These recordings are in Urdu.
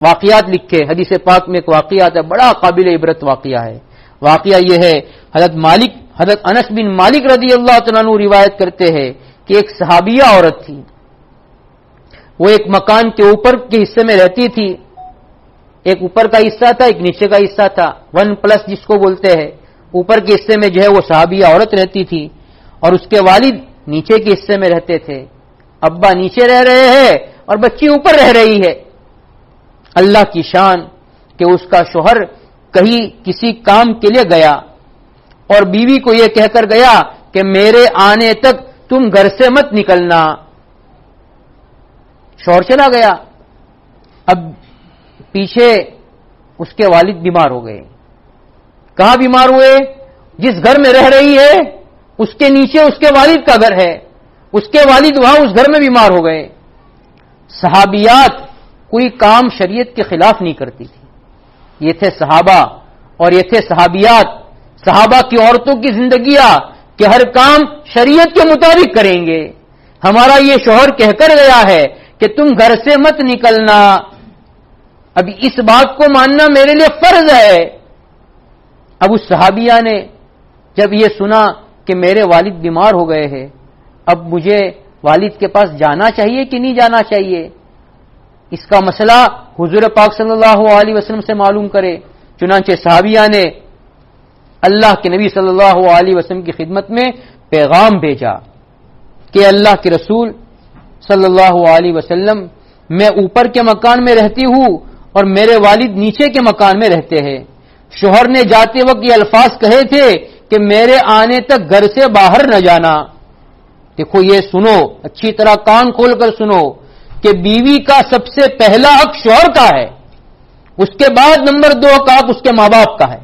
واقعات لکھے، حدیث پاک میں ایک واقعہ ہے، بڑا قابل عبرت واقعہ ہے. واقعہ یہ ہے، حضرت انس بن مالک رضی اللہ تعالیٰ عنہ روایت کرتے ہیں کہ ایک صحابیہ عورت تھی، وہ ایک مکان کے اوپر کے حصے میں رہتی تھی. ایک اوپر کا حصہ تھا، ایک نیچے کا حصہ تھا، 1+ جس کو بولتے ہیں. اوپر کے حصے میں جو ہے وہ صحابیہ عورت رہتی تھی اور اس کے والد نیچے کے حصے میں رہتے تھے. ابا نیچے رہ رہے ہیں اور بچی اوپر رہ رہی ہے. اللہ کی شان کہ اس کا شوہر کہیں کسی کام کے لیے گیا اور بیوی کو یہ کہہ کر گیا کہ میرے آنے تک تم گھر سے مت نکلنا. شوہر چلا گیا. اب پیچھے اس کے والد بیمار ہو گئے. کہاں بیمار ہوئے؟ جس گھر میں رہ رہی ہے اس کے نیچے اس کے والد کا گھر ہے. اس کے والد وہاں اس گھر میں بیمار ہو گئے. صحابیات کوئی کام شریعت کے خلاف نہیں کرتی تھی. یہ تھے صحابہ اور یہ تھے صحابیات. صحابہ کی عورتوں کی زندگیاں کہ ہر کام شریعت کے مطابق کریں گے. ہمارا یہ شوہر کہہ کر گیا ہے کہ تم گھر سے مت نکلنا. اب اس بات کو ماننا میرے لیے فرض ہے. اب اس صحابیہ نے جب یہ سنا کہ میرے والد بیمار ہو گئے ہیں، اب مجھے والد کے پاس جانا چاہیے کہ نہیں جانا چاہیے، اس کا مسئلہ حضور پاک صلی اللہ علیہ وسلم سے معلوم کرے. چنانچہ صحابیہ نے اللہ کے نبی صلی اللہ علیہ وسلم کی خدمت میں پیغام بھیجا کہ اللہ کے رسول صلی اللہ علیہ وسلم، میں اوپر کے مکان میں رہتی ہوں اور میرے والد نیچے کے مکان میں رہتے ہیں. شوہر نے جاتے وقت یہ الفاظ کہے تھے کہ میرے آنے تک گھر سے باہر نہ جانا. دیکھو یہ سنو، اچھی طرح کان کھول کر سنو کہ بیوی کا سب سے پہلا حق شوہر کا ہے، اس کے بعد نمبر 2 کا حق اس کے ماں باپ کا ہے.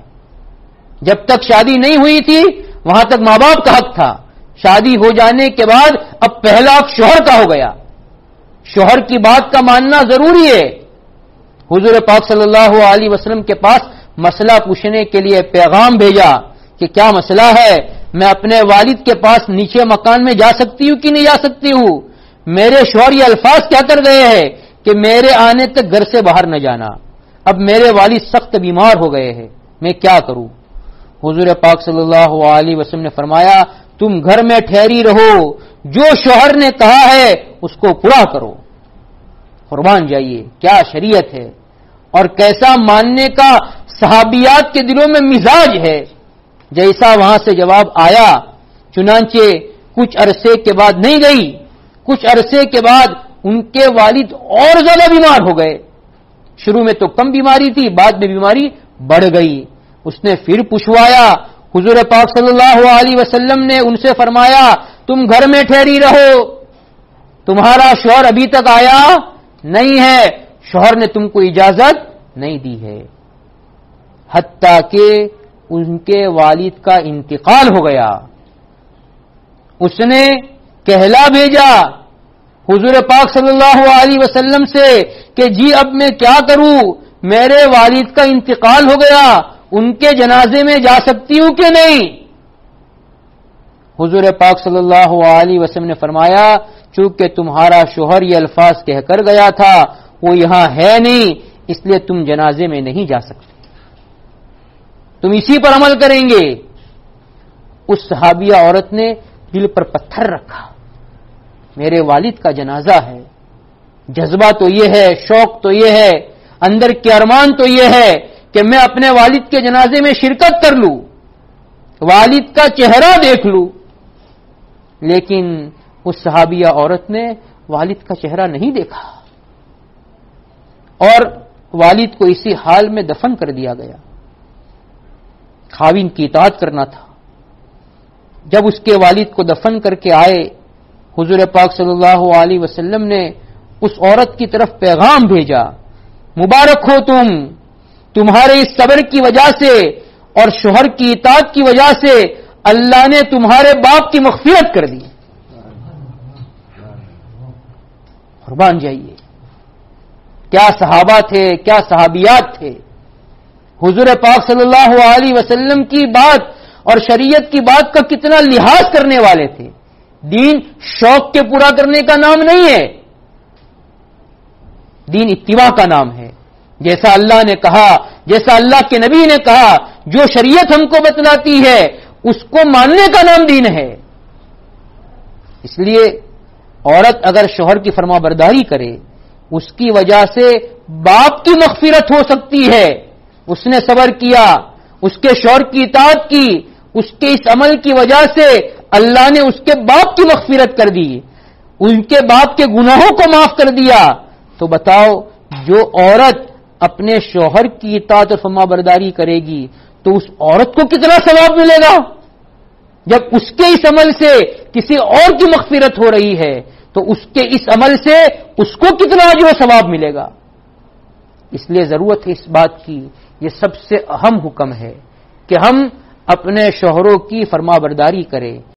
جب تک شادی نہیں ہوئی تھی وہاں تک ماں باپ کا حق تھا. شادی ہو جانے کے بعد اب پہلا حق شوہر کا ہو گیا. شوہر کی بات کا ماننا ضروری ہے. حضور پاک صلی اللہ علیہ وسلم کے پاس مسئلہ پوچھنے کے لیے پیغام بھیجا کہ کیا مسئلہ ہے، میں اپنے والد کے پاس نیچے مکان میں جا سکتی ہوں کہ نہیں جا سکتی ہوں؟ میرے شوہر یہ الفاظ کیا کر گئے ہیں کہ میرے آنے تک گھر سے باہر نہ جانا. اب میرے والد سخت بیمار ہو گئے ہیں، میں کیا کروں؟ حضور پاک صلی اللہ علیہ وسلم نے فرمایا تم گھر میں ٹھہری رہو، جو شوہر نے کہا ہے اس کو پورا کرو. قربان جائیے، کیا شریعت ہے اور کیسا ماننے کا صحابیات کے دلوں میں مزاج ہے. جیسا وہاں سے جواب آیا، چنانچہ کچھ عرصے کے بعد نہیں گئی، کچھ عرصے کے بعد ان کے والد اور زیادہ بیمار ہو گئے. شروع میں تو کم بیماری تھی، بعد میں بیماری بڑھ گئی. اس نے پھر پوچھوایا. حضور پاک صلی اللہ علیہ وسلم نے ان سے فرمایا تم گھر میں ٹھہری رہو، تمہارا شوہر ابھی تک آیا نہیں ہے، شوہر نے تم کو اجازت نہیں دی ہے. حتیٰ کہ ان کے والد کا انتقال ہو گیا. اس نے کہلا بھیجا حضور پاک صلی اللہ علیہ وسلم سے کہ جی اب میں کیا کروں، میرے والد کا انتقال ہو گیا، ان کے جنازے میں جا سکتی ہوں کہ نہیں؟ حضور پاک صلی اللہ علیہ وسلم نے فرمایا چونکہ تمہارا شوہر یہ الفاظ کہہ کر گیا تھا وہ یہاں ہے نہیں، اس لیے تم جنازے میں نہیں جا سکتے، تم اسی پر عمل کریں گے. اس صحابیہ عورت نے دل پر پتھر رکھا، میرے والد کا جنازہ ہے. جذبہ تو یہ ہے، شوق تو یہ ہے، اندر کے ارمان تو یہ ہے کہ میں اپنے والد کے جنازے میں شرکت کر لوں، والد کا چہرہ دیکھ لوں. لیکن اس صحابیہ عورت نے والد کا چہرہ نہیں دیکھا اور والد کو اسی حال میں دفن کر دیا گیا. خاوند کی اطاعت کرنا تھا. جب اس کے والد کو دفن کر کے آئے، حضور پاک صلی اللہ علیہ وسلم نے اس عورت کی طرف پیغام بھیجا، مبارک ہو تمہارے اس صبر کی وجہ سے اور شوہر کی اطاعت کی وجہ سے اللہ نے تمہارے باپ کی مغفرت کر دی. قربان جائیے، کیا صحابہ تھے، کیا صحابیات تھے. حضور پاک صلی اللہ علیہ وسلم کی بات اور شریعت کی بات کا کتنا لحاظ کرنے والے تھے. دین شوق کے پورا کرنے کا نام نہیں ہے، دین اتباع کا نام ہے. جیسا اللہ نے کہا، جیسا اللہ کے نبی نے کہا، جو شریعت ہم کو بتلاتی ہے اس کو ماننے کا نام دین ہے۔ اس لیے عورت اگر شوہر کی فرما برداری کرے، اس کی وجہ سے باپ کی مغفرت ہو سکتی ہے۔ اس نے صبر کیا، اس کے شوہر کی اطاعت کی، اس کے اس عمل کی وجہ سے اللہ نے اس کے باپ کی مغفرت کر دی، ان کے باپ کے گناہوں کو معاف کر دیا۔ تو بتاؤ، جو عورت اپنے شوہر کی اطاعت اور فرما برداری کرے گی تو اس عورت کو کتنا ثواب ملے گا؟ جب اس کے اس عمل سے کسی اور کی مغفرت ہو رہی ہے تو اس کے اس عمل سے اس کو کتنا اجر و ثواب ملے گا؟ اس لیے ضرورت ہے اس بات کی، یہ سب سے اہم حکم ہے کہ ہم اپنے شوہروں کی فرما برداری کریں۔